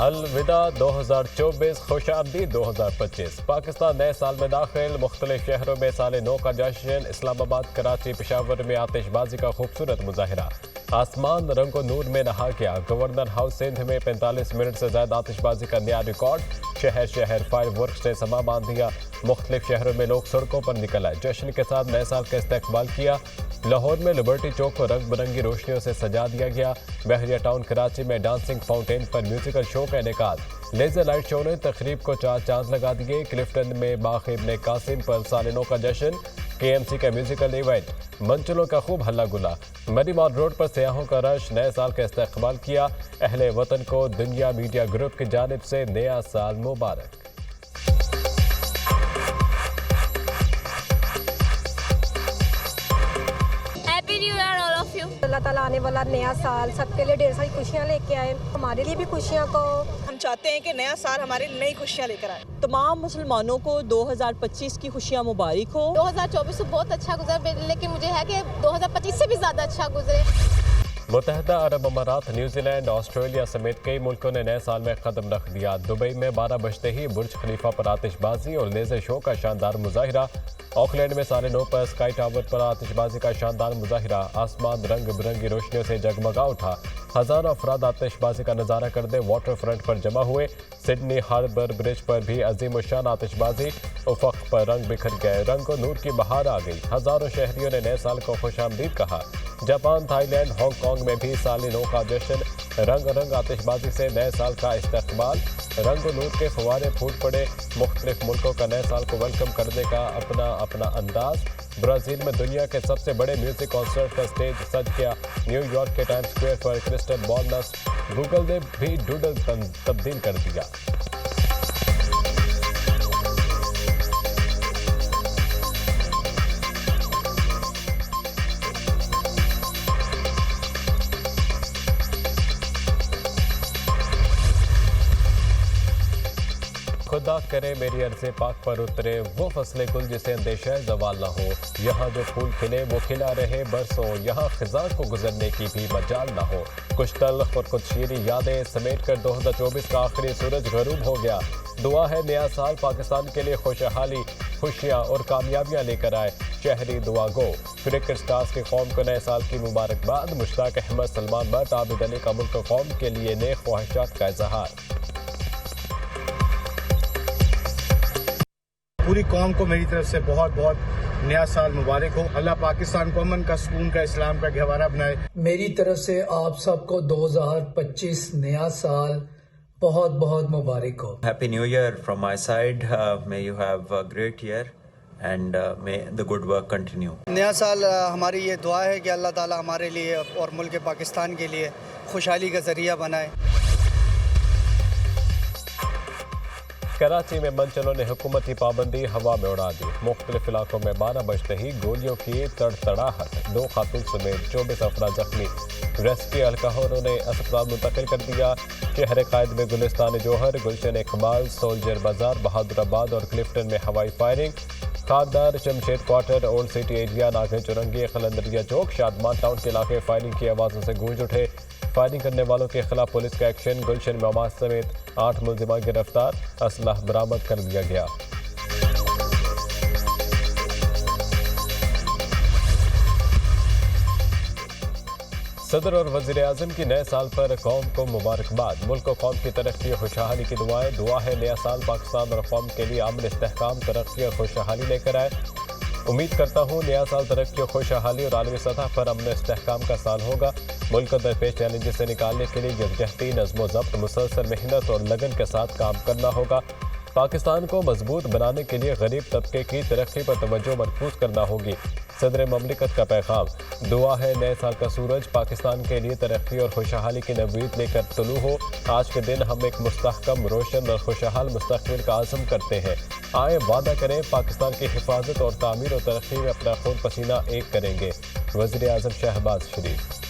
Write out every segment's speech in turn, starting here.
الوداع 2024 خوش آمدید 2025 پاکستان نئے سال میں داخل مختلف شہروں میں سال نو کا جشن اسلام آباد کراچی پشاور میں آتش بازی کا خوبصورت مظاہرہ آسمان رنگ و نور میں نہا گیا گورنر ہاؤس سندھ میں 45 منٹ سے زیادہ آتش بازی کا نیا ریکارڈ شہر فائر ورکس نے سما باندھ دیا مختلف شہروں میں لوگ سڑکوں پر نکل آئے جشن کے ساتھ نئے سال کا استقبال کیا لاہور میں لبرٹی چوک کو رنگ برنگی روشنیوں سے سجا دیا گیا بحریہ ٹاؤن کراچی میں ڈانسنگ فاؤنٹین پر میوزیکل شو کا انعقاد لیزر لائٹ شو نے تقریب کو 4 چاند لگا دیے کلفٹن میں باغ ابن قاسم پر سال نو کا جشن KMC کا میوزیکل ایونٹ منچلوں کا خوب ہلا گلا مری مال روڈ پر سیاحوں کا رش نئے سال کا استقبال کیا اہل وطن کو دنیا میڈیا گروپ کی جانب سے نیا سال مبارک اللہ تعالیٰ آنے والا نیا سال سب کے لیے ڈھیر ساری خوشیاں لے کے آئے ہمارے لیے بھی خوشیاں کو ہم چاہتے ہیں کہ نیا سال ہمارے نئی خوشیاں لے کر آئے تمام مسلمانوں کو 2025 کی خوشیاں مبارک ہو 2024 تو بہت اچھا گزرا لیکن مجھے ہے کہ 2025 سے بھی زیادہ اچھا گزرے متحدہ عرب امارات نیوزی لینڈ آسٹریلیا سمیت کئی ملکوں نے نئے سال میں قدم رکھ دیا دبئی میں 12 بجتے ہی برج خلیفہ پر آتش بازی اور لیزر شو کا شاندار مظاہرہ آکلینڈ میں سال نو پر اسکائی ٹاور پر آتش بازی کا شاندار مظاہرہ آسمان رنگ برنگی روشنیوں سے جگمگا اٹھا ہزاروں افراد آتش بازی کا نظارہ کرتے واٹر فرنٹ پر جمع ہوئے سڈنی ہاربر برج پر بھی عظیم الشان آتش بازی افق پر رنگ بکھر گئے رنگ و نور کی بہار آ گئی ہزاروں شہریوں نے نئے سال کو خوش آمدید کہا Japan Thailand Hong Kong میں بھی سال نو کا جشن رنگ آتش بازی سے نئے سال کا استقبال رنگ و نور کے فوارے پھوٹ پڑے مختلف ملکوں کا نئے سال کو ویلکم کرنے کا اپنا انداز برازیل میں دنیا کے سب سے بڑے میوزک کنسرٹ کا سٹیج سج گیا نیو یارک کے ٹائم سکوئر پر کرسٹل بال نصب گوگل نے بھی ڈوڈل تبدیل کر دیا خدا کرے میری عرض پاک پر اترے وہ فصل گل جسے اندیشہ زوال نہ ہو یہاں جو پھول کھلے وہ کھلا رہے برسوں یہاں خزاں کو گزرنے کی بھی مجال نہ ہو کچھ تلخ اور کچھ شیریں یادیں سمیٹ کر 2024 کا آخری سورج غروب ہو گیا دعا ہے نیا سال پاکستان کے لیے خوشحالی خوشیاں اور کامیابیاں لے کر آئے شہری دعا گو کرکٹ سٹارز کی قوم کو نئے سال کی مبارکباد مشتاق احمد سلمان بٹ عابد علی کا ملک و قوم کے لیے نیک خواہشات کا اظہار پوری قوم کو میری طرف سے بہت بہت نیا سال مبارک ہو اللہ پاکستان کو امن کا سکون کا اسلام کا گہوارہ بنائے میری طرف سے آپ سب کو 2025 نیا سال بہت بہت مبارک ہو Happy New Year from my side. May you have a great year and may the good work continue. نیا سال ہماری یہ دعا ہے کہ اللہ تعالی ہمارے لیے اور ملک پاکستان کے لیے خوشحالی کا ذریعہ بنائے کراچی میں منچلوں نے حکومتی پابندی ہوا میں اڑا دی مختلف علاقوں میں 12 بجتے ہی گولیوں کی تڑتڑاہٹ 2 خاتون سمیت 24 افراد زخمی ریسکیو اہلکاروں نے اسپتال منتقل کر دیا شہر قائد میں گلستان جوہر گلشن اقبال سولجر بازار بہادر آباد اور کلفٹن میں ہوائی firing Kharadar Jamshed quarter old city area ناگے چورنگی قلندریہ چوک شادمان ٹاؤن کے علاقے فائرنگ کی آوازوں سے گونج اٹھے فائرنگ کرنے والوں کے خلاف پولیس کا ایکشن گلشن میں مواد سمیت 8 ملزمان گرفتار اسلحہ برآمد کر لیا گیا صدر اور وزیر اعظم کی نئے سال پر قوم کو مبارکباد ملک و قوم کی ترقی اور خوشحالی کی دعائیں دعا ہے نیا سال پاکستان اور قوم کے لیے امن استحکام ترقی اور خوشحالی لے کر آئے امید کرتا ہوں نیا سال ترقی اور خوشحالی اور عالمی سطح پر امن استحکام کا سال ہوگا ملک کو درپیش چیلنجز سے نکالنے کے لیے یکجہتی نظم و ضبط مسلسل محنت اور لگن کے ساتھ کام کرنا ہوگا پاکستان کو مضبوط بنانے کے لیے غریب طبقے کی ترقی پر توجہ مرکوز کرنا ہوگی صدر مملکت کا پیغام دعا ہے نئے سال کا سورج پاکستان کے لیے ترقی اور خوشحالی کی نوید لے کر طلوع ہو آج کے دن ہم ایک مستحکم روشن اور خوشحال مستقبل کا عزم کرتے ہیں آئے وعدہ کریں پاکستان کی حفاظت اور تعمیر اور ترقی میں اپنا خون پسینہ ایک کریں گے وزیر اعظم شہباز شریف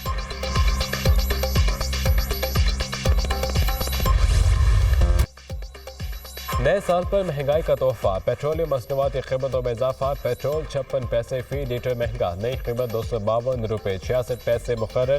نئے سال پر مہنگائی کا تحفہ پیٹرولیم مصنوعات کی قیمتوں میں اضافہ پیٹرول 56 پیسے فی لیٹر مہنگا نئی قیمت 252 روپے 66 پیسے مقرر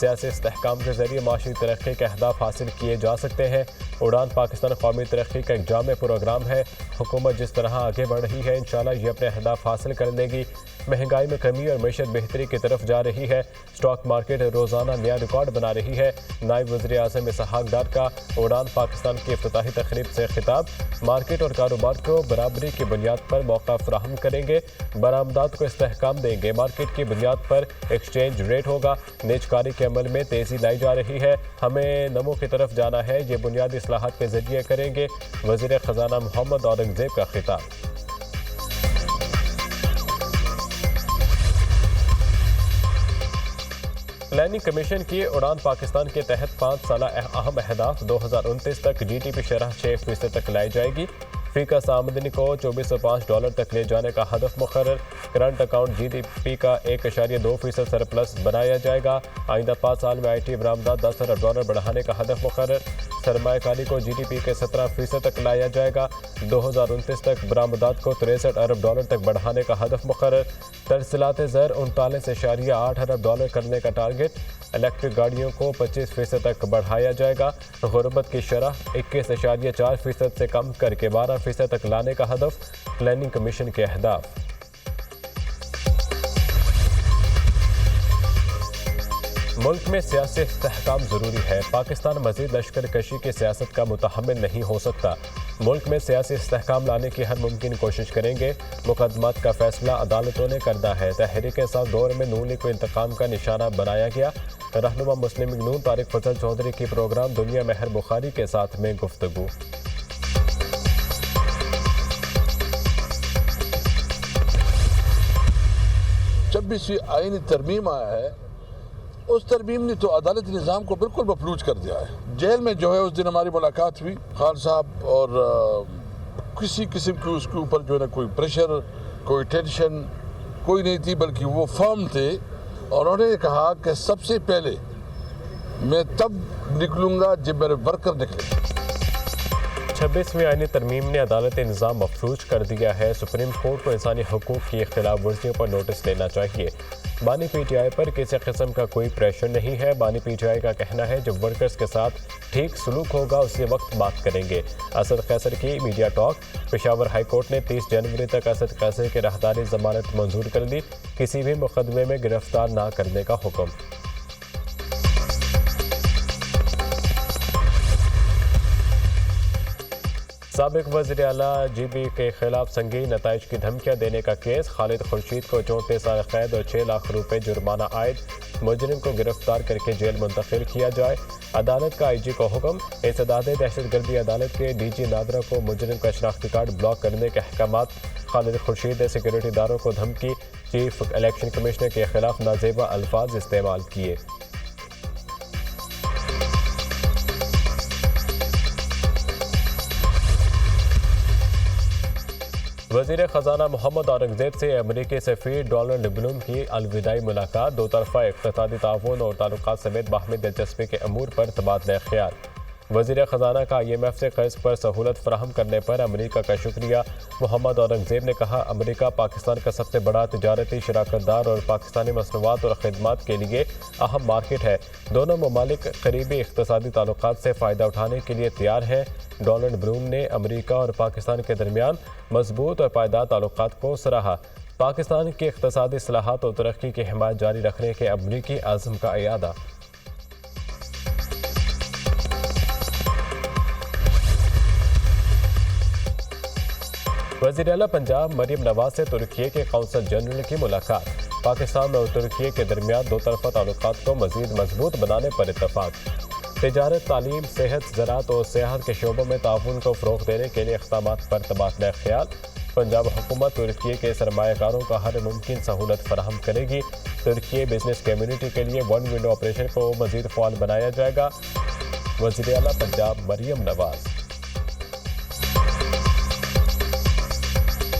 سیاسی استحکام کے ذریعے معاشی ترقی کے اہداف حاصل کیے جا سکتے ہیں۔ اڑان پاکستان قومی ترقی کا ایک جامع پروگرام ہے۔ حکومت جس طرح آگے بڑھ رہی ہے انشاءاللہ یہ اپنے اہداف حاصل کر لے گی۔ مہنگائی میں کمی اور معیشت بہتری کی طرف جا رہی ہے۔ اسٹاک مارکیٹ روزانہ نیا ریکارڈ بنا رہی ہے۔ نائب وزیر اعظم اسحاق ڈار کا اڑان پاکستان کی افتتاحی تقریب سے خطاب۔ مارکیٹ اور کاروبار کو برابری کی بنیاد پر موقع فراہم کریں گے، برآمدات کو استحکام دیں گے، مارکیٹ کی بنیاد پر ایکسچینج ریٹ ہوگا۔ نیز کاری کے عمل میں تیزی لائی جا رہی ہے، ہمیں نمو کی طرف جانا ہے، یہ بنیادی اصلاحات کے ذریعے کریں گے۔ وزیر خزانہ محمد اورنگزیب کا خطاب۔ پلاننگ کمیشن کی اڑان پاکستان کے تحت 5 سالہ اہم اہداف 2029 تک جی ڈی پی شرح 6% تک لائی جائے گی۔ فی کس آمدنی کو $2405 تک لے جانے کا ہدف مقرر۔ Current account G D P کا 1.2% سرپلس بنایا جائے گا۔ آئندہ 5 سال میں آئی ٹی برآمدات $10 ارب بڑھانے کا ہدف مقرر۔ سرمایہ کاری کو جی ڈی پی کے 17% تک لایا جائے گا۔ 2029 تک برآمدات کو $63 ارب تک بڑھانے کا ہدف مقرر۔ ترسیلات زر $39.8 ارب کرنے کا ٹارگٹ۔ الیکٹرک گاڑیوں کو 25% تک بڑھایا جائے گا۔ غربت کی شرح 21.4% سے کم کر کے 12% تک لانے کا ہدف۔ پلاننگ کمیشن کے اہداف۔ ملک میں سیاسی استحکام ضروری ہے۔ پاکستان مزید لشکر کشی کی سیاست کا متحمل نہیں ہو سکتا۔ ملک میں سیاسی استحکام لانے کی ہر ممکن کوشش کریں گے۔ مقدمات کا فیصلہ عدالتوں نے کرنا ہے۔ تحریک انصاف دور میں نون لیگ کو انتقام کا نشانہ بنایا گیا۔ رہنما مسلم لیگ نون طارق فضل چودھری کی پروگرام دنیا مہر بخاری کے ساتھ میں گفتگو۔ جب بھی آئینی ترمیم آیا ہے اس ترمیم نے تو عدالتی نظام کو بالکل مفلوج کر دیا ہے۔ جیل میں جو ہے اس دن ہماری ملاقات ہوئی خان صاحب، اور کسی قسم کی اس کے اوپر جو ہے کوئی پریشر، کوئی ٹینشن کوئی نہیں تھی، بلکہ وہ فرم تھے اور انہوں نے کہا کہ سب سے پہلے میں تب نکلوں گا جب میرے ورکر نکلے۔ 26ویں آئینی ترمیم نے عدالتی نظام مفلوج کر دیا ہے۔ سپریم کورٹ کو انسانی حقوق کی خلاف ورزیوں پر نوٹس لینا چاہیے۔ بانی پی ٹی آئی پر کسی قسم کا کوئی پریشر نہیں ہے۔ بانی پی ٹی آئی کا کہنا ہے جب ورکرز کے ساتھ ٹھیک سلوک ہوگا اسی وقت بات کریں گے۔ اسد قیصر کی media talk. Peshawar high court نے 30 جنوری تک اسد قیصر کی راہداری ضمانت منظور کر لی، کسی بھی مقدمے میں گرفتار نہ کرنے کا حکم۔ سابق وزیر اعلیٰ جی بی کے خلاف سنگین نتائج کی دھمکیاں دینے کا کیس۔ خالد خورشید کو 34 سال قید اور 6 لاکھ روپے جرمانہ عائد۔ مجرم کو گرفتار کر کے جیل منتقل کیا جائے۔ عدالت کا آئی جی کو حکم۔ انسداد دہشت گردی عدالت کے ڈی جی نادرا کو مجرم کا شناختی کارڈ بلاک کرنے کے احکامات۔ خالد خورشید نے سیکورٹی داروں کو دھمکی۔ چیف الیکشن کمشنر کے خلاف نازیبا الفاظ استعمال کیے۔ وزیر خزانہ محمد اورنگزیب سے امریکی سفیر ڈونلڈ بلوم کی الوداعی ملاقات۔ دو طرفہ اقتصادی تعاون اور تعلقات سمیت باہمی دلچسپی کے امور پر تبادلہ خیال۔ وزیر خزانہ کا آئی ایم ایف سے قرض پر سہولت فراہم کرنے پر امریکہ کا شکریہ۔ محمد اورنگزیب نے کہا امریکہ پاکستان کا سب سے بڑا تجارتی شراکت دار اور پاکستانی مصنوعات اور خدمات کے لیے اہم مارکیٹ ہے۔ دونوں ممالک قریبی اقتصادی تعلقات سے فائدہ اٹھانے کے لیے تیار ہیں۔ ڈونلڈ بلوم نے امریکہ اور پاکستان کے درمیان مضبوط اور پائیدار تعلقات کو سراہا۔ پاکستان کی اقتصادی اصلاحات اور ترقی کی حمایت جاری رکھنے کے امریکی عزم کا اعادہ۔ وزیر اعلیٰ پنجاب مریم نواز سے ترکی کے قونصل جنرل کی ملاقات۔ پاکستان اور ترکی کے درمیان دو طرفہ تعلقات کو مزید مضبوط بنانے پر اتفاق۔ تجارت، تعلیم، صحت، زراعت اور سیاحت کے شعبوں میں تعاون کو فروغ دینے کے لیے اقدامات پر تبادلہ خیال۔ پنجاب حکومت ترکی کے سرمایہ کاروں کا ہر ممکن سہولت فراہم کرے گی۔ ترکی بزنس کمیونٹی کے لیے ون ونڈو آپریشن کو مزید فعال بنایا جائے گا۔ وزیر اعلیٰ پنجاب مریم نواز۔